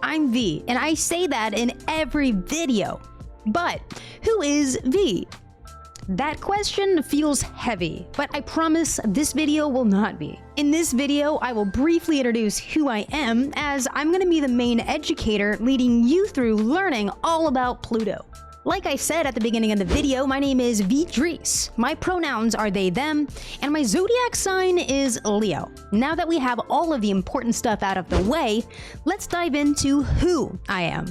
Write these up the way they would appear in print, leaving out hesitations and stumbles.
I'm V, and I say that in every video. But who is V? That question feels heavy, but I promise this video will not be. In this video, I will briefly introduce who I am, as I'm going to be the main educator leading you through learning all about Pluto. Like I said at the beginning of the video, my name is V Dries. My pronouns are they, them, and my zodiac sign is Leo. Now that we have all of the important stuff out of the way, let's dive into who I am.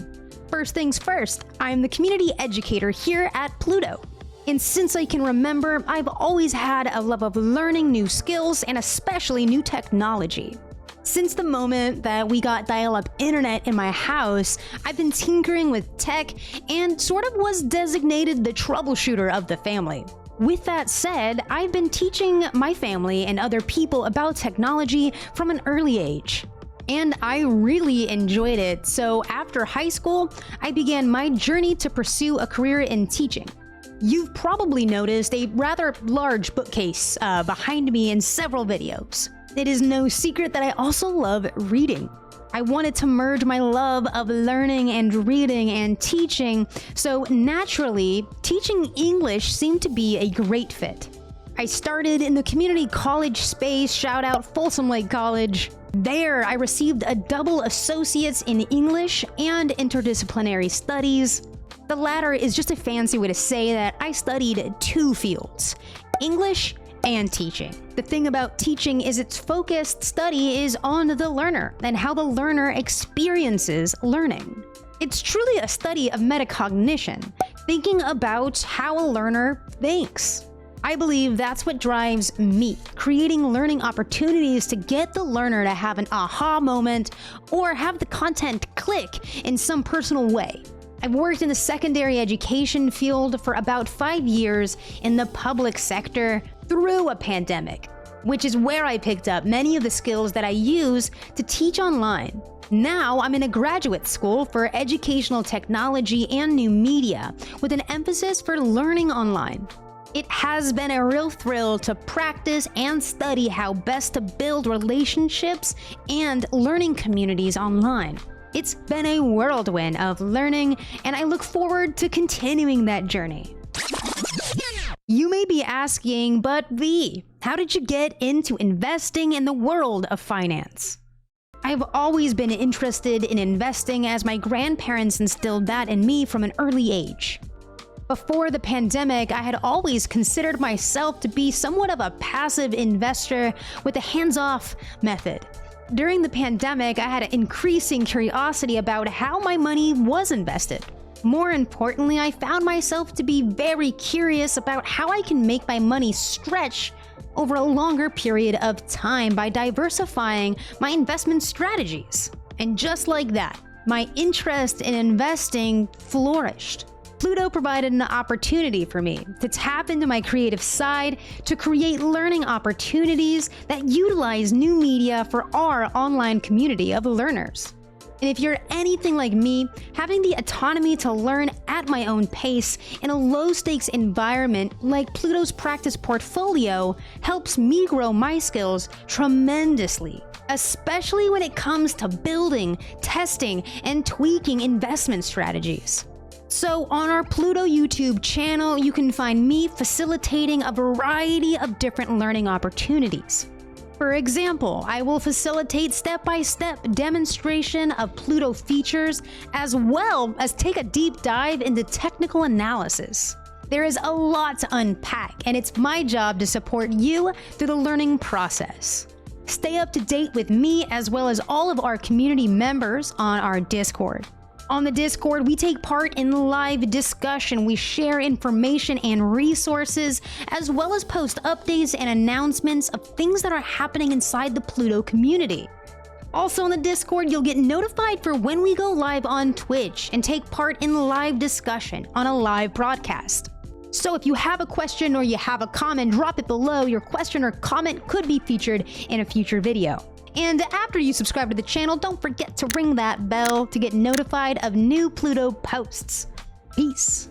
First things first, I'm the community educator here at Pluto. And since I can remember, I've always had a love of learning new skills and especially new technology. Since the moment that we got dial-up internet in my house, I've been tinkering with tech and sort of was designated the troubleshooter of the family. With that said, I've been teaching my family and other people about technology from an early age. And I really enjoyed it, so after high school, I began my journey to pursue a career in teaching. You've probably noticed a rather large bookcase behind me in several videos. It is no secret that I also love reading. I wanted to merge my love of learning and reading and teaching, so naturally, teaching English seemed to be a great fit. I started in the community college space, shout out Folsom Lake College. There, I received a double associates in English and interdisciplinary studies. The latter is just a fancy way to say that I studied two fields, English and teaching. The thing about teaching is its focused study is on the learner and how the learner experiences learning. It's truly a study of metacognition, thinking about how a learner thinks. I believe that's what drives me, creating learning opportunities to get the learner to have an aha moment or have the content click in some personal way. I've worked in the secondary education field for about 5 years in the public sector through a pandemic, which is where I picked up many of the skills that I use to teach online. Now I'm in a graduate school for educational technology and new media with an emphasis for learning online. It has been a real thrill to practice and study how best to build relationships and learning communities online. It's been a whirlwind of learning, and I look forward to continuing that journey. You may be asking, but V, how did you get into investing in the world of finance? I've always been interested in investing as my grandparents instilled that in me from an early age. Before the pandemic, I had always considered myself to be somewhat of a passive investor with a hands-off method. During the pandemic, I had an increasing curiosity about how my money was invested. More importantly, I found myself to be very curious about how I can make my money stretch over a longer period of time by diversifying my investment strategies. And just like that, my interest in investing flourished. Pluto provided an opportunity for me to tap into my creative side to create learning opportunities that utilize new media for our online community of learners. And if you're anything like me, having the autonomy to learn at my own pace in a low-stakes environment like Pluto's practice portfolio helps me grow my skills tremendously, especially when it comes to building, testing, and tweaking investment strategies. So on our Pluto YouTube channel, you can find me facilitating a variety of different learning opportunities. For example, I will facilitate step-by-step demonstration of Pluto features, as well as take a deep dive into technical analysis. There is a lot to unpack, and it's my job to support you through the learning process. Stay up to date with me as well as all of our community members on our Discord. On the Discord, we take part in live discussion, we share information and resources, as well as post updates and announcements of things that are happening inside the Pluto community. Also on the Discord, you'll get notified for when we go live on Twitch and take part in live discussion on a live broadcast. So if you have a question or you have a comment, drop it below. Your question or comment could be featured in a future video. And after you subscribe to the channel, don't forget to ring that bell to get notified of new Pluto posts. Peace.